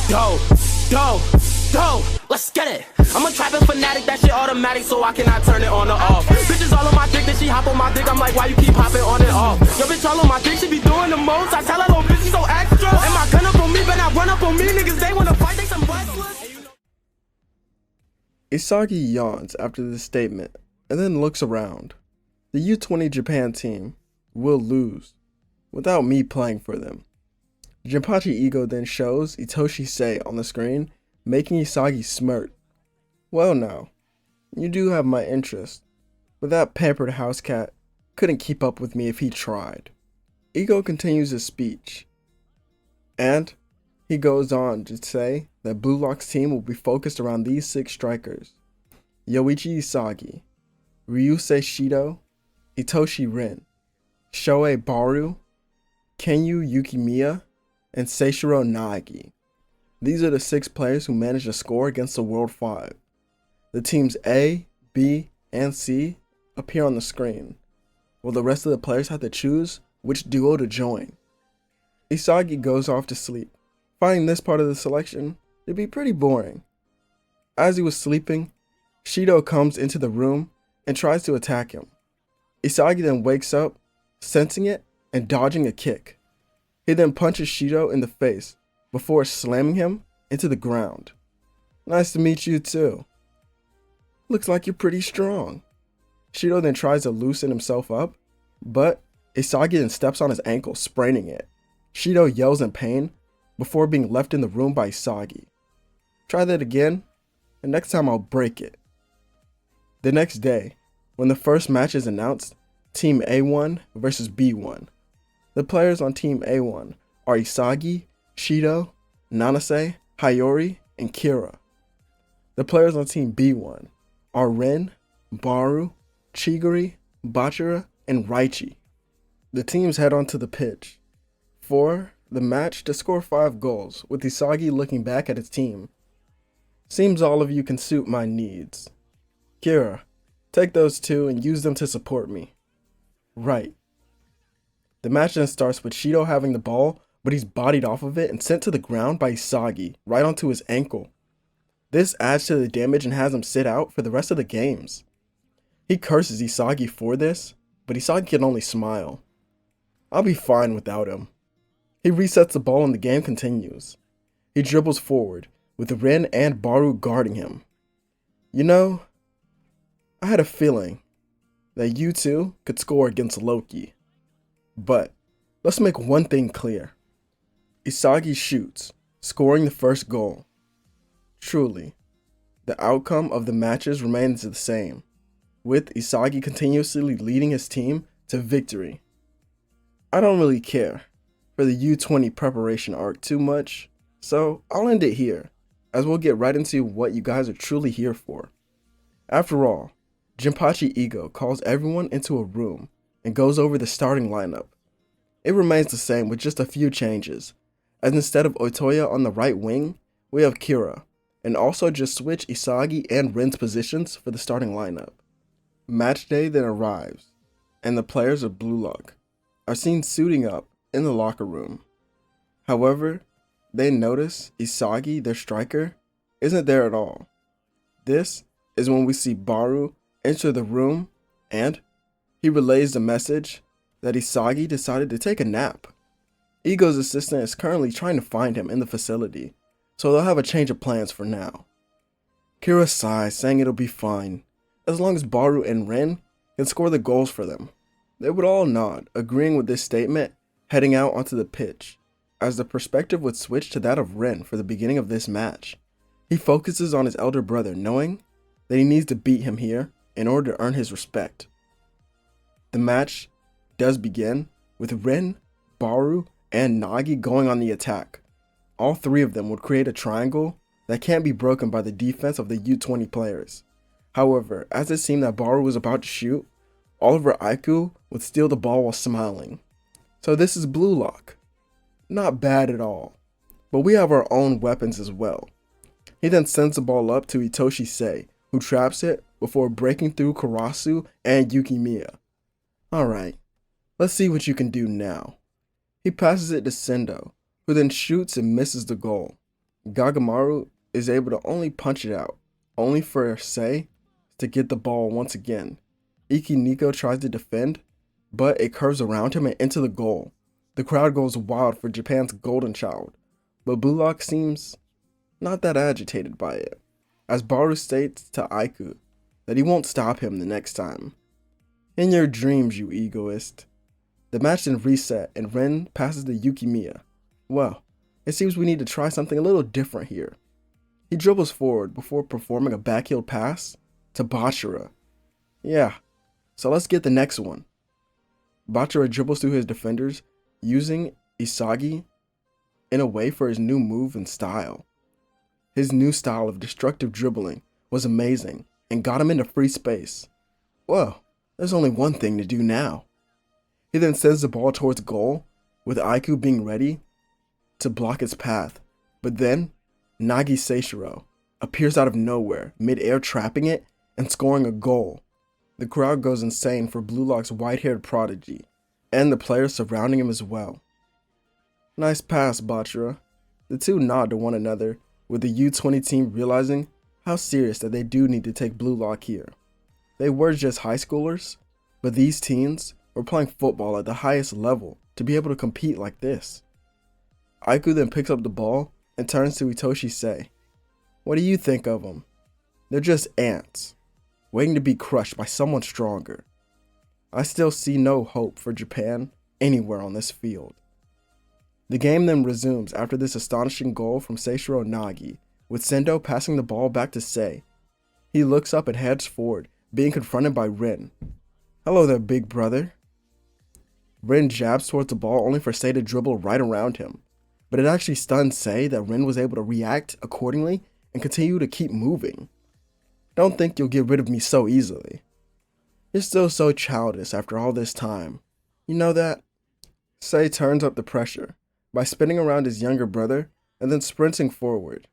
Go, go, go, let's get it. I'm a trapping fanatic, that shit automatic, so I cannot turn it on or off. Bitches all on my dick, then she hop on my dick, I'm like, why you keep hopping on and off? Your bitch all on my dick, she be doing the most, I tell her, little bitch, she so extra. And my gun up on me, but not run up on me, niggas, they wanna fight, they some wrestlers. Isagi yawns after this statement, and then looks around. The U20 Japan team will lose, without me playing for them. Jinpachi Ego then shows Itoshi Sei on the screen, making Isagi smirk. Well now, you do have my interest, but that pampered house cat couldn't keep up with me if he tried. Ego continues his speech, and he goes on to say that Blue Lock's team will be focused around these 6 strikers: Yoichi Isagi, Ryusei Shido, Itoshi Rin, Shohei Baru, Kenyu Yukimiya, and Seishiro Nagi. These are the 6 players who managed to score against the World 5. The teams A, B, and C appear on the screen, while the rest of the players have to choose which duo to join. Isagi goes off to sleep, finding this part of the selection to be pretty boring. As he was sleeping, Shido comes into the room and tries to attack him. Isagi then wakes up, sensing it and dodging a kick. He then punches Shido in the face before slamming him into the ground. Nice to meet you too. Looks like you're pretty strong. Shido then tries to loosen himself up, but Isagi then steps on his ankle, spraining it. Shido yells in pain before being left in the room by Isagi. Try that again, and next time I'll break it. The next day, when the first match is announced, Team A1 versus B1. The players on Team A1 are Isagi, Shido, Nanase, Hayori, and Kira. The players on Team B1 are Ren, Baru, Chiguri, Bachira, and Raichi. The teams head onto the pitch for the match to score 5 goals, with Isagi looking back at his team. Seems all of you can suit my needs. Kira, take those 2 and use them to support me. Right. The match then starts with Shido having the ball, but he's bodied off of it and sent to the ground by Isagi, right onto his ankle. This adds to the damage and has him sit out for the rest of the games. He curses Isagi for this, but Isagi can only smile. I'll be fine without him. He resets the ball and the game continues. He dribbles forward, with Ren and Baru guarding him. You know, I had a feeling that you two could score against Loki. But let's make one thing clear. Isagi shoots, scoring the first goal. Truly, the outcome of the matches remains the same, with Isagi continuously leading his team to victory. I don't really care for the U20 preparation arc too much, so I'll end it here, as we'll get right into what you guys are truly here for. After all, Jinpachi Ego calls everyone into a room and goes over the starting lineup. It remains the same with just a few changes, as instead of Otoya on the right wing, we have Kira, and also just switch Isagi and Ren's positions for the starting lineup. Match day then arrives, and the players of Blue Lock are seen suiting up in the locker room. However, they notice Isagi, their striker, isn't there at all. This is when we see Baru enter the room, and he relays the message that Isagi decided to take a nap. Ego's assistant is currently trying to find him in the facility, so they'll have a change of plans for now. Kira sighs, saying it'll be fine, as long as Baru and Ren can score the goals for them. They would all nod, agreeing with this statement, heading out onto the pitch, as the perspective would switch to that of Ren for the beginning of this match. He focuses on his elder brother, knowing that he needs to beat him here in order to earn his respect. The match does begin with Ren, Baru, and Nagi going on the attack. All 3 of them would create a triangle that can't be broken by the defense of the U20 players. However, as it seemed that Baru was about to shoot, Oliver Aiku would steal the ball while smiling. So this is Blue Lock. Not bad at all, but we have our own weapons as well. He then sends the ball up to Itoshi Sei, who traps it before breaking through Karasu and Yukimiya. Alright, let's see what you can do now. He passes it to Sendo, who then shoots and misses the goal. Gagamaru is able to only punch it out, only for Sei to get the ball once again. Iki Nico tries to defend, but it curves around him and into the goal. The crowd goes wild for Japan's golden child, but Blue Lock seems not that agitated by it, as Baru states to Aiku that he won't stop him the next time. In your dreams, you egoist. The match then reset and Ren passes to Yukimiya. Well, it seems we need to try something a little different here. He dribbles forward before performing a backheel pass to Bachira. Yeah, so let's get the next one. Bachira dribbles through his defenders, using Isagi in a way for his new move and style. His new style of destructive dribbling was amazing and got him into free space. Well, there's only one thing to do now. He then sends the ball towards goal, with Aiku being ready to block its path, but then Nagi Seishiro appears out of nowhere, mid-air trapping it and scoring a goal. The crowd goes insane for Blue Lock's white-haired prodigy, and the players surrounding him as well. Nice pass, Bachira. The two nod to one another, with the U20 team realizing how serious that they do need to take Blue Lock here. They were just high schoolers, but these teens were playing football at the highest level to be able to compete like this. Aiku then picks up the ball and turns to Itoshi Sei. What do you think of them? They're just ants, waiting to be crushed by someone stronger. I still see no hope for Japan anywhere on this field. The game then resumes after this astonishing goal from Seishiro Nagi, with Sendo passing the ball back to Sei. He looks up and heads forward, being confronted by Rin. Hello there, big brother. Rin jabs towards the ball only for Sei to dribble right around him, but it actually stuns Sei that Rin was able to react accordingly and continue to keep moving. Don't think you'll get rid of me so easily. You're still so childish after all this time. You know that? Sei turns up the pressure by spinning around his younger brother and then sprinting forward.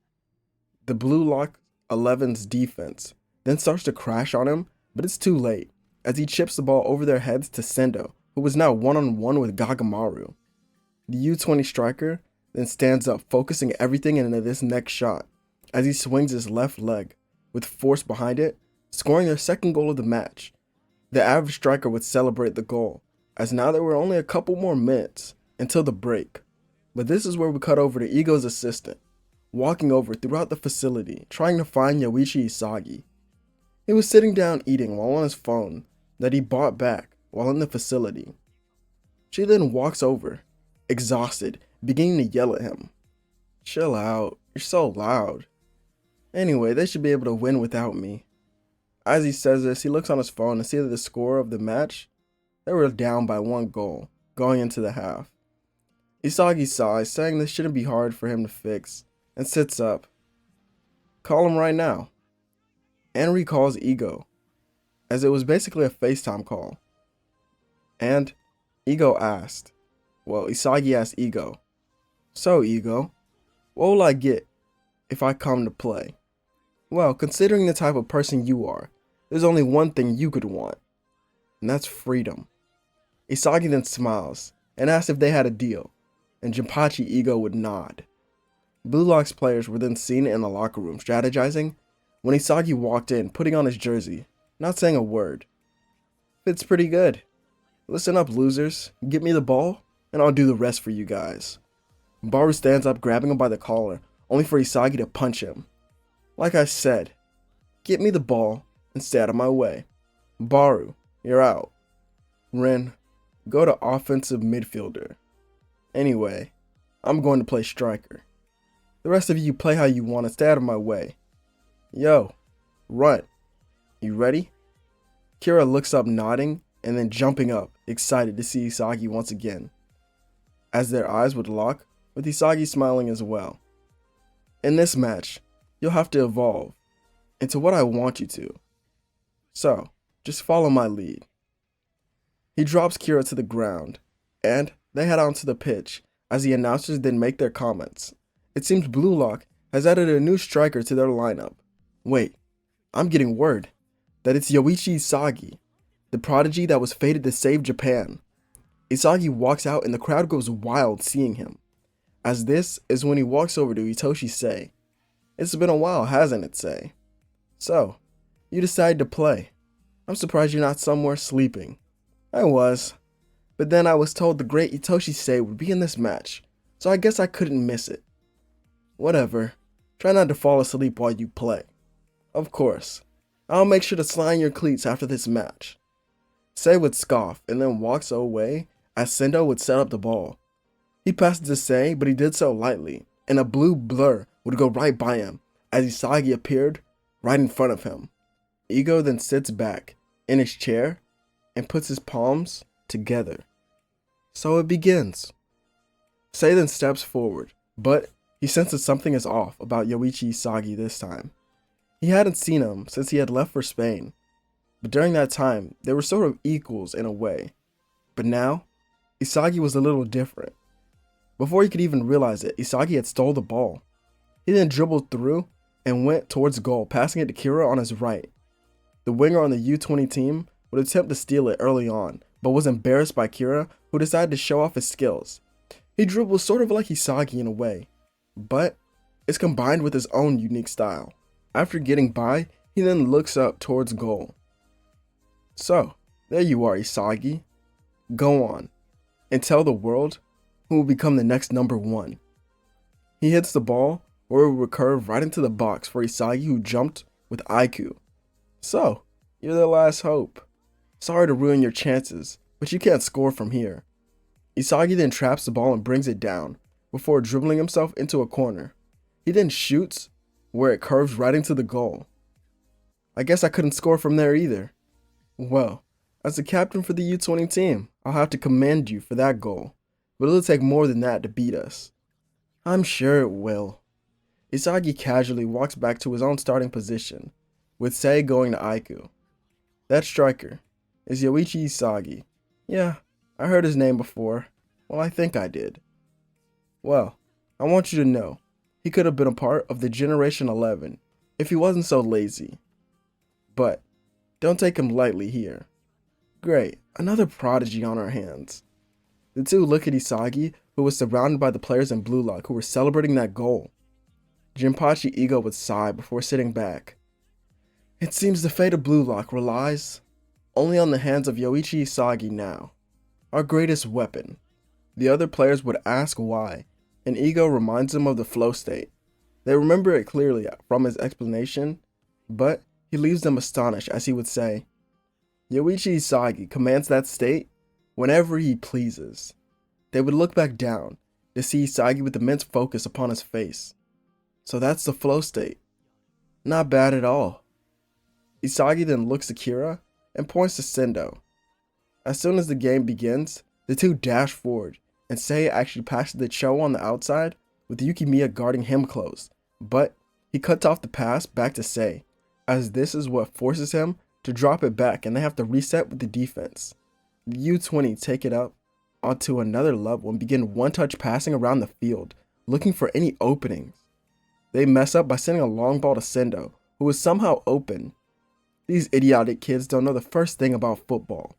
The Blue Lock 11's defense then starts to crash on him, but it's too late as he chips the ball over their heads to Sendo, who was now one-on-one with Gagamaru. The U20 striker then stands up, focusing everything into this next shot as he swings his left leg with force behind it, scoring their second goal of the match. The average striker would celebrate the goal, as now there were only a couple more minutes until the break. But this is where we cut over to Igo's assistant, walking over throughout the facility, trying to find Yoichi Isagi. He was sitting down eating while on his phone that he bought back while in the facility. She then walks over, exhausted, beginning to yell at him. Chill out, you're so loud. Anyway, they should be able to win without me. As he says this, he looks on his phone and sees the score of the match. They were down by 1 goal, going into the half. Isagi sighs, saying this shouldn't be hard for him to fix, and sits up. Call him right now. Henry calls Ego, as it was basically a FaceTime call. And Isagi asked Ego, So Ego, what will I get if I come to play? Well, considering the type of person you are, there's only one thing you could want, and that's freedom. Isagi then smiles and asks if they had a deal, and Jinpachi Ego would nod. Blue Lock's players were then seen in the locker room strategizing when Isagi walked in, putting on his jersey, not saying a word. Fits pretty good. Listen up, losers. Get me the ball, and I'll do the rest for you guys. Baru stands up, grabbing him by the collar, only for Isagi to punch him. Like I said, get me the ball and stay out of my way. Baru, you're out. Ren, go to offensive midfielder. Anyway, I'm going to play striker. The rest of you play how you want and stay out of my way. Yo, run. You ready? Kira looks up nodding and then jumping up, excited to see Isagi once again, as their eyes would lock, with Isagi smiling as well. In this match, you'll have to evolve into what I want you to. So, just follow my lead. He drops Kira to the ground, and they head onto the pitch as the announcers then make their comments. It seems Blue Lock has added a new striker to their lineup. Wait, I'm getting word that it's Yoichi Isagi, the prodigy that was fated to save Japan. Isagi walks out and the crowd goes wild seeing him, as this is when he walks over to Itoshi Sei. It's been a while, hasn't it, Sei? So, you decided to play. I'm surprised you're not somewhere sleeping. I was, but then I was told the great Itoshi Sei would be in this match, so I guess I couldn't miss it. Whatever, try not to fall asleep while you play. Of course, I'll make sure to slide your cleats after this match. Sei would scoff and then walks away as Sendo would set up the ball. He passed to Sei, but he did so lightly, and a blue blur would go right by him as Isagi appeared right in front of him. Ego then sits back in his chair and puts his palms together. So it begins. Sei then steps forward, but he senses something is off about Yoichi Isagi this time. He hadn't seen him since he had left for Spain, but during that time, they were sort of equals in a way. But now, Isagi was a little different. Before he could even realize it, Isagi had stole the ball. He then dribbled through and went towards goal, passing it to Kira on his right. The winger on the U20 team would attempt to steal it early on, but was embarrassed by Kira, who decided to show off his skills. He dribbles sort of like Isagi in a way, but it's combined with his own unique style. After getting by, he then looks up towards goal. So, there you are, Isagi. Go on, and tell the world who will become the next number one. He hits the ball, where it would curve right into the box for Isagi, who jumped with IQ. So, you're the last hope. Sorry to ruin your chances, but you can't score from here. Isagi then traps the ball and brings it down, before dribbling himself into a corner. He then shoots, where it curves right into the goal. I guess I couldn't score from there either. Well, as the captain for the U20 team, I'll have to commend you for that goal, but it'll take more than that to beat us. I'm sure it will. Isagi casually walks back to his own starting position, with Sei going to Aiku. That striker is Yoichi Isagi. Yeah, I heard his name before. Well, I think I did. Well, I want you to know, he could have been a part of the Generation 11 if he wasn't so lazy. But don't take him lightly here. Great, another prodigy on our hands. The two look at Isagi, who was surrounded by the players in Blue Lock who were celebrating that goal. Jinpachi Ego would sigh before sitting back. It seems the fate of Blue Lock relies only on the hands of Yoichi Isagi now, our greatest weapon. The other players would ask why, and Ego reminds them of the flow state. They remember it clearly from his explanation, but he leaves them astonished as he would say, Yoichi Isagi commands that state whenever he pleases. They would look back down to see Isagi with immense focus upon his face. So that's the flow state. Not bad at all. Isagi then looks at Kira and points to Sendo. As soon as the game begins, the two dash forward, and Sei actually passes the Cho on the outside with Yukimiya guarding him close, but he cuts off the pass back to Sei, as this is what forces him to drop it back and they have to reset with the defense. The U20 take it up onto another level and begin one-touch passing around the field, looking for any openings. They mess up by sending a long ball to Sendo, who is somehow open. These idiotic kids don't know the first thing about football.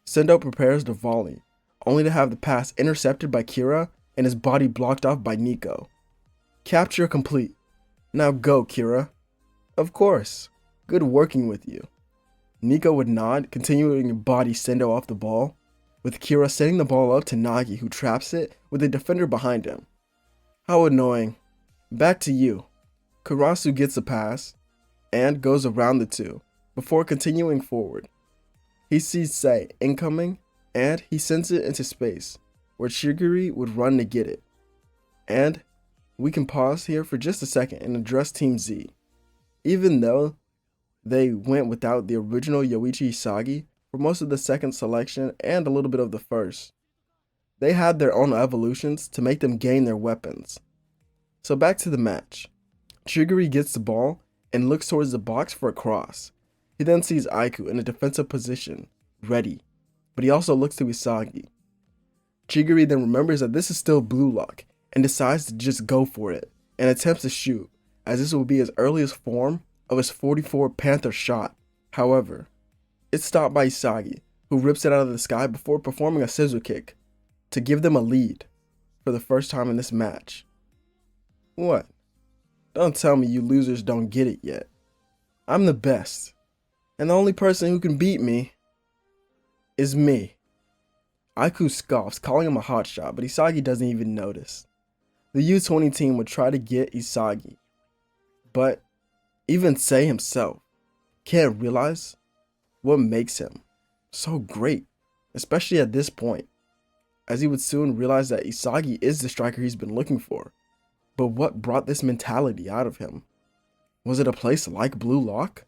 Sendo prepares to volley, only to have the pass intercepted by Kira and his body blocked off by Nico. Capture complete. Now go, Kira. Of course. Good working with you. Nico would nod, continuing to body Sendo off the ball, with Kira sending the ball up to Nagi, who traps it with a defender behind him. How annoying. Back to you. Karasu gets a pass and goes around the two before continuing forward. He sees Sei incoming and he sends it into space where Shiguri would run to get it. And we can pause here for just a second and address Team Z. Even though they went without the original Yoichi Isagi for most of the second selection and a little bit of the first, they had their own evolutions to make them gain their weapons. So back to the match. Shiguri gets the ball and looks towards the box for a cross. He then sees Aiku in a defensive position, ready, but he also looks to Isagi. Shiguri then remembers that this is still Blue Lock and decides to just go for it and attempts to shoot, as this will be his earliest form of his 44 Panther shot. However, it's stopped by Isagi, who rips it out of the sky before performing a scissor kick to give them a lead. for the first time in this match. What? Don't tell me you losers don't get it yet. I'm the best, and the only person who can beat me is me. Aiku scoffs, calling him a hotshot, but Isagi doesn't even notice. The U20 team would try to get Isagi, but even Sei himself can't realize what makes him so great, especially at this point, as he would soon realize that Isagi is the striker he's been looking for. But what brought this mentality out of him? Was it a place like Blue Lock?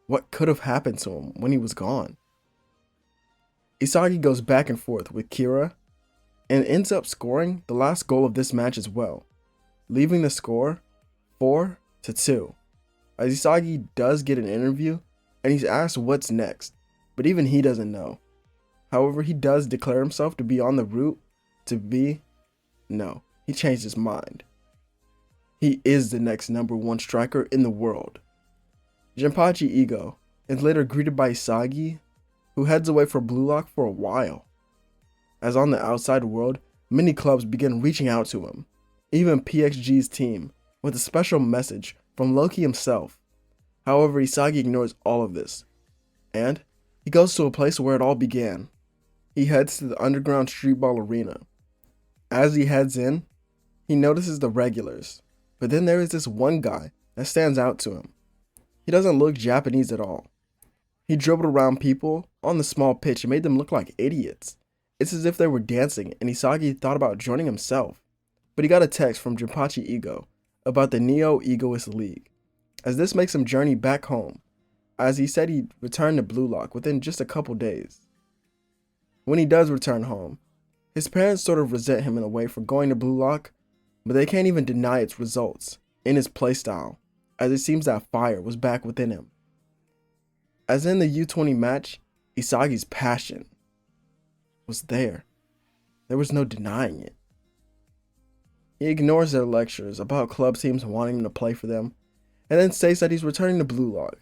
What could have happened to him when he was gone? Isagi goes back and forth with Kira and ends up scoring the last goal of this match as well, leaving the score 4-2. As Isagi does get an interview and he's asked what's next, but even he doesn't know. However, he does declare himself to be on the route to be... No, he changed his mind. He is the next #1 striker in the world. Jinpachi Ego is later greeted by Isagi, who heads away for Blue Lock for a while. As on the outside world, many clubs begin reaching out to him, even PXG's team, with a special message from Loki himself. However, Isagi ignores all of this, and he goes to a place where it all began. He heads to the underground streetball arena. As he heads in, he notices the regulars, but then there is this one guy that stands out to him. He doesn't look Japanese at all. He dribbled around people on the small pitch and made them look like idiots. It's as if they were dancing, and Isagi thought about joining himself, but he got a text from Jinpachi Ego about the Neo Egoist League, as this makes him journey back home, as he said he'd return to Blue Lock within just a couple days. When he does return home, his parents sort of resent him in a way for going to Blue Lock, but they can't even deny its results in his playstyle, as it seems that fire was back within him. As in the U20 match, Isagi's passion was there. There was no denying it. He ignores their lectures about club teams wanting him to play for them, and then states that he's returning to Blue Lock.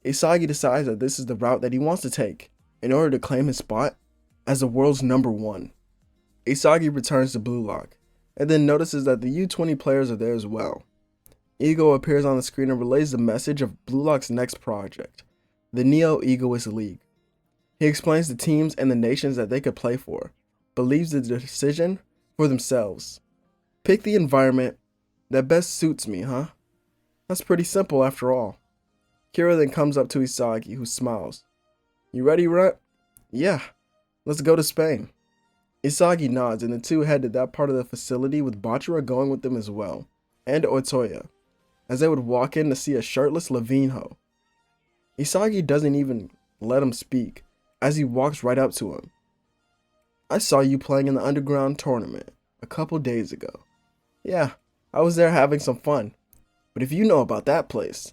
Isagi decides that this is the route that he wants to take in order to claim his spot as the world's #1. Isagi returns to Blue Lock, and then notices that the U20 players are there as well. Ego appears on the screen and relays the message of Blue Lock's next project, the Neo Egoist League. He explains the teams and the nations that they could play for, but leaves the decision for themselves. Pick the environment that best suits me, huh? That's pretty simple after all. Kira then comes up to Isagi, who smiles. You ready, Rut? Yeah, let's go to Spain. Isagi nods, and the two head to that part of the facility with Bachira going with them as well, and Otoya, as they would walk in to see a shirtless Levinho. Isagi doesn't even let him speak, as he walks right up to him. I saw you playing in the underground tournament a couple days ago. Yeah, I was there having some fun. But if you know about that place,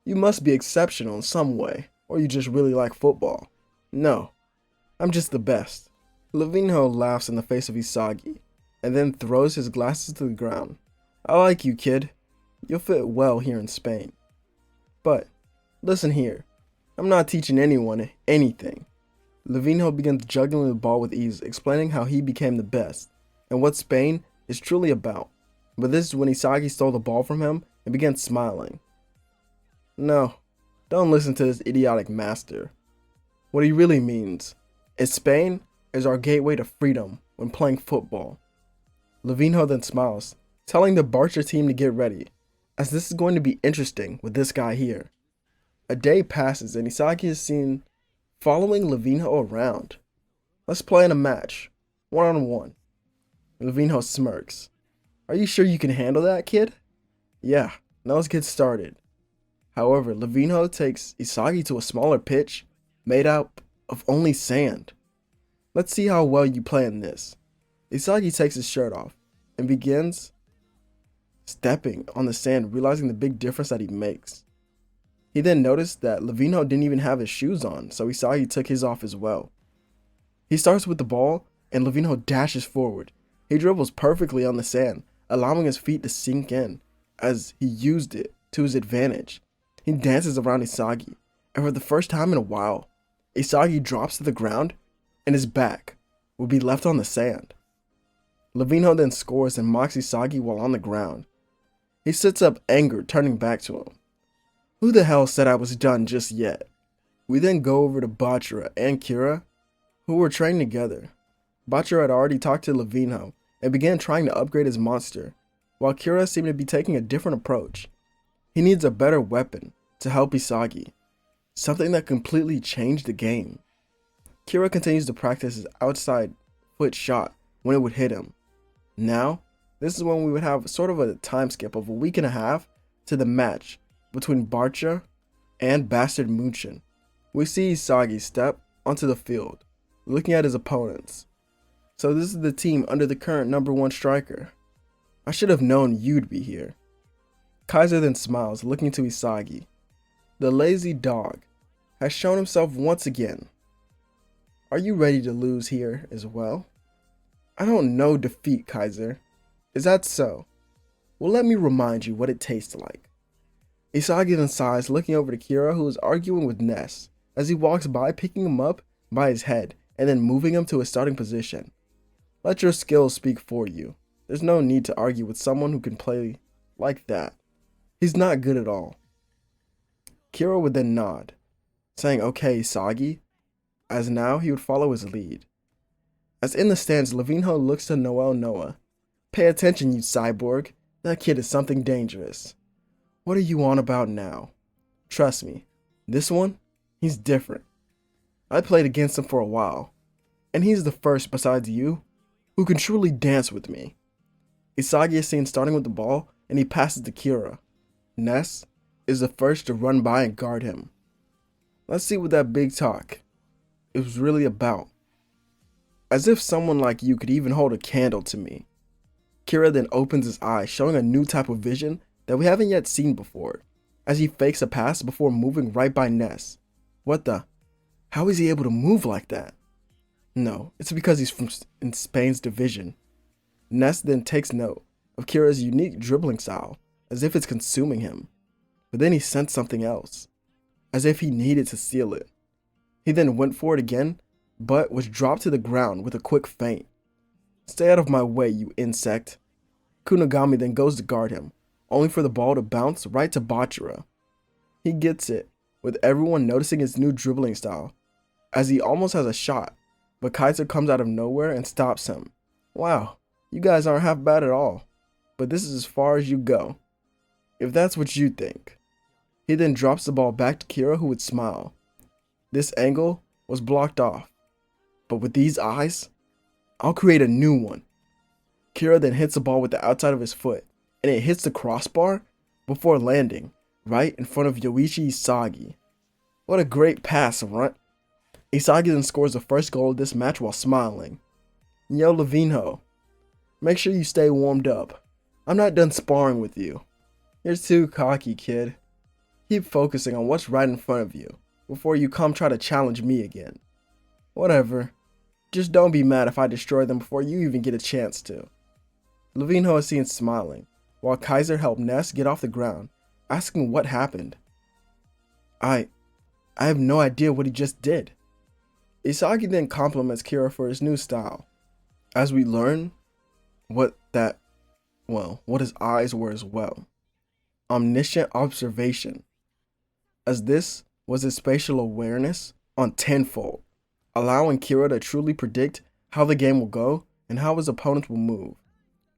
you must be exceptional in some way, or you just really like football. No, I'm just the best. Levinho laughs in the face of Isagi, and then throws his glasses to the ground. I like you, kid. You'll fit well here in Spain. But, listen here, I'm not teaching anyone anything. Levinho begins juggling the ball with ease, explaining how he became the best, and what Spain is truly about. But this is when Isagi stole the ball from him and began smiling. No, don't listen to this idiotic master. What he really means is Spain is our gateway to freedom when playing football. Levinho then smiles, telling the Barca team to get ready, as this is going to be interesting with this guy here. A day passes and Isagi is seen following Levinho around. Let's play in a match, 1-on-1. Levinho smirks. Are you sure you can handle that, kid? Yeah, now let's get started. However, Levinho takes Isagi to a smaller pitch made out of only sand. Let's see how well you play in this. Isagi takes his shirt off and begins stepping on the sand, realizing the big difference that he makes. He then noticed that Levinho didn't even have his shoes on, so Isagi took his off as well. He starts with the ball, and Levinho dashes forward. He dribbles perfectly on the sand, allowing his feet to sink in, as he used it to his advantage. He dances around Isagi, and for the first time in a while, Isagi drops to the ground, and his back will be left on the sand. Levinho then scores and mocks Isagi while on the ground. He sits up angered, turning back to him. Who the hell said I was done just yet? We then go over to Bachira and Kira, who were trained together. Bachira had already talked to Levinho and began trying to upgrade his monster, while Kira seemed to be taking a different approach. He needs a better weapon to help Isagi, something that completely changed the game. Kira continues to practice his outside foot shot when it would hit him. Now, this is when we would have sort of a time skip of a week and a half to the match between Barcha and Bastard Munchen. We see Isagi step onto the field, looking at his opponents. So this is the team under the current #1 striker. I should have known you'd be here. Kaiser then smiles, looking to Isagi. The lazy dog has shown himself once again. Are you ready to lose here as well? I don't know defeat, Kaiser. Is that so? Well, let me remind you what it tastes like. Isagi then sighs, looking over to Kira, who is arguing with Ness, as he walks by, picking him up by his head and then moving him to his starting position. Let your skills speak for you. There's no need to argue with someone who can play like that. He's not good at all. Kira would then nod, saying, okay, Isagi, as now he would follow his lead. As in the stands, Levinho looks to Noah. Pay attention, you cyborg. That kid is something dangerous. What are you on about now? Trust me, this one, he's different. I played against him for a while, and he's the first besides you who can truly dance with me. Isagi is seen starting with the ball, and he passes to Kira. Ness is the first to run by and guard him. Let's see what that big talk is really about. As if someone like you could even hold a candle to me. Kira then opens his eyes, showing a new type of vision that we haven't yet seen before, as he fakes a pass before moving right by Ness. What the? How is he able to move like that? No, it's because he's in Spain's division. Ness then takes note of Kira's unique dribbling style, as if it's consuming him. But then he sensed something else, as if he needed to steal it. He then went for it again, but was dropped to the ground with a quick feint. Stay out of my way, you insect. Kunigami then goes to guard him, only for the ball to bounce right to Bachira. He gets it, with everyone noticing his new dribbling style, as he almost has a shot, but Kaiser comes out of nowhere and stops him. Wow, you guys aren't half bad at all, but this is as far as you go, if that's what you think. He then drops the ball back to Kira, who would smile. This angle was blocked off, but with these eyes, I'll create a new one. Kira then hits the ball with the outside of his foot, and it hits the crossbar before landing right in front of Yoichi Isagi. What a great pass, runt. Isagi then scores the first goal of this match while smiling. Yo, Levinho, make sure you stay warmed up. I'm not done sparring with you. You're too cocky, kid. Keep focusing on what's right in front of you before you come try to challenge me again. Whatever. Just don't be mad if I destroy them before you even get a chance to. Levinho is seen smiling, while Kaiser helped Ness get off the ground, asking what happened. I have no idea what he just did. Isagi then compliments Kira for his new style, as we learn what his eyes were as well. Omniscient observation, as this was his spatial awareness on tenfold, allowing Kira to truly predict how the game will go and how his opponents will move,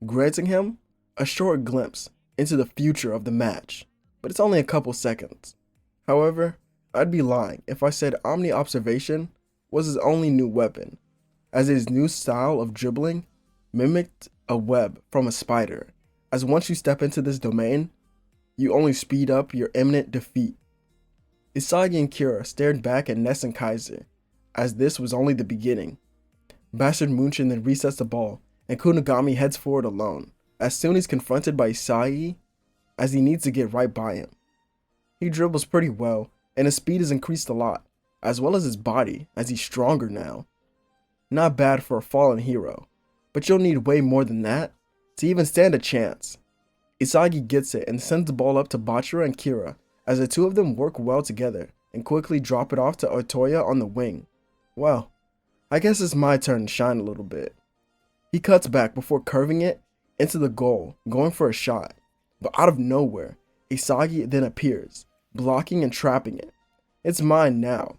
granting him a short glimpse into the future of the match, but it's only a couple seconds. However, I'd be lying if I said Omni Observation was his only new weapon, as his new style of dribbling mimicked a web from a spider, as once you step into this domain, you only speed up your imminent defeat. Isagi and Kira stared back at Ness and Kaiser, as this was only the beginning. Bastard Munchen then resets the ball, and Kunigami heads forward alone, as soon as confronted by Isagi, as he needs to get right by him. He dribbles pretty well, and his speed is increased a lot, as well as his body, as he's stronger now. Not bad for a fallen hero, but you'll need way more than that to even stand a chance. Isagi gets it and sends the ball up to Bachira and Kira, as the two of them work well together and quickly drop it off to Otoya on the wing. Well, I guess it's my turn to shine a little bit. He cuts back before curving it into the goal, going for a shot. But out of nowhere, Isagi then appears, blocking and trapping it. It's mine now.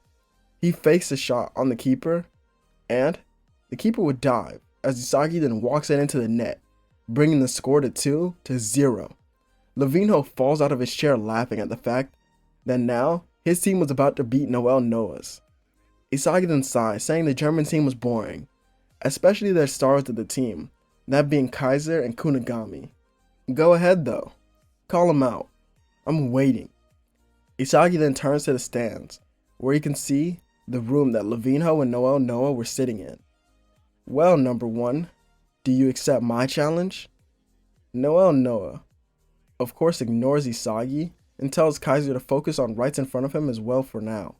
He fakes a shot on the keeper, and the keeper would dive as Isagi then walks it into the net, bringing the score to 2-0. Levinho falls out of his chair laughing at the fact that now his team was about to beat Noel Noah's. Isagi then sighs, saying the German team was boring, especially their stars of the team, that being Kaiser and Kunigami. Go ahead though. Call him out. I'm waiting. Isagi then turns to the stands, where he can see the room that Levinho and Noel Noah were sitting in. Well, number one, do you accept my challenge? Noel Noah, of course, ignores Isagi and tells Kaiser to focus on rights in front of him as well for now,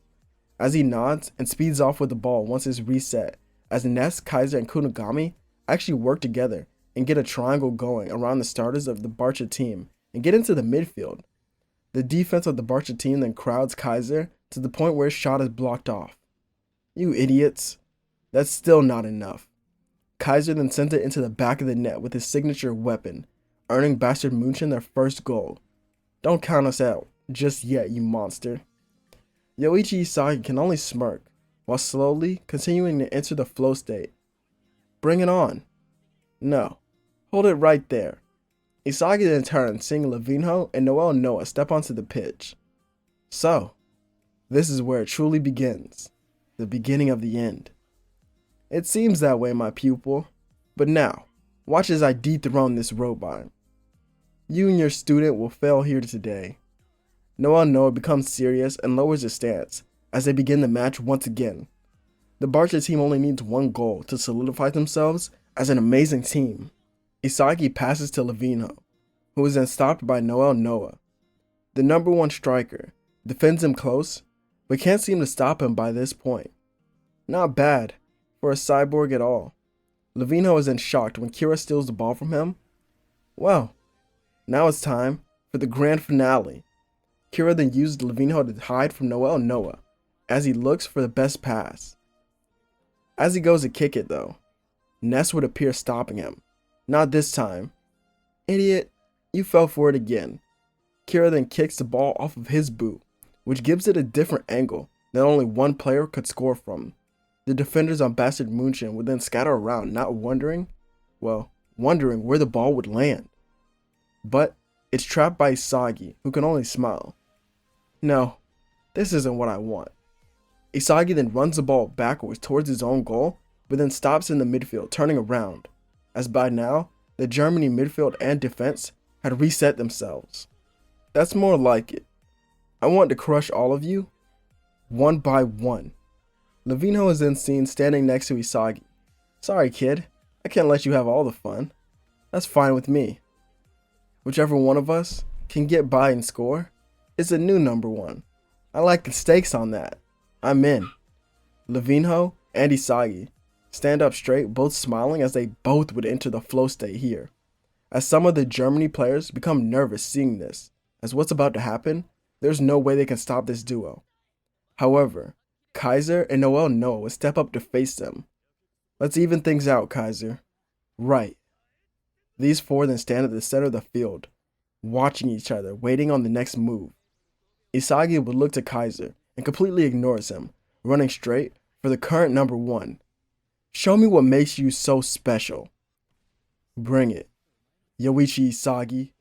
as he nods and speeds off with the ball once it's reset, as Ness, Kaiser, and Kunigami actually work together and get a triangle going around the starters of the Barca team and get into the midfield. The defense of the Barca team then crowds Kaiser to the point where his shot is blocked off. You idiots. That's still not enough. Kaiser then sent it into the back of the net with his signature weapon, earning Bastard München their first goal. Don't count us out just yet, you monster. Yoichi Isagi can only smirk, while slowly continuing to enter the flow state. Bring it on. No. Hold it right there. Isagi then turns, seeing Levinho and Noel Noah step onto the pitch. So, this is where it truly begins. The beginning of the end. It seems that way, my pupil. But now, watch as I dethrone this robot. You and your student will fail here today. Noel Noah becomes serious and lowers his stance as they begin the match once again. The Barca team only needs one goal to solidify themselves as an amazing team. Isagi passes to Levinho, who is then stopped by Noel Noah. The number one striker defends him close, but can't seem to stop him by this point. Not bad for a cyborg at all. Levinho is then shocked when Kira steals the ball from him. Well, now it's time for the grand finale. Kira then uses Levinho to hide from Noel Noah as he looks for the best pass. As he goes to kick it though, Ness would appear stopping him. Not this time. Idiot, you fell for it again. Kira then kicks the ball off of his boot, which gives it a different angle that only one player could score from. The defenders on Bastard München would then scatter around, not wondering where the ball would land. But it's trapped by Isagi, who can only smile. No, this isn't what I want. Isagi then runs the ball backwards towards his own goal, but then stops in the midfield, turning around, as by now, the Germany midfield and defense had reset themselves. That's more like it. I want to crush all of you, one by one. Levinho is then seen standing next to Isagi. Sorry kid, I can't let you have all the fun. That's fine with me. Whichever one of us can get by and score is a new number one. I like the stakes on that. I'm in. Levinho and Isagi stand up straight, both smiling as they both would enter the flow state here. As some of the Germany players become nervous seeing this, as what's about to happen, there's no way they can stop this duo. However, Kaiser and Noel Noah will step up to face them. Let's even things out, Kaiser. Right. These four then stand at the center of the field, watching each other, waiting on the next move. Isagi would look to Kaiser and completely ignores him, running straight for the current number one. Show me what makes you so special. Bring it. Yoichi Isagi.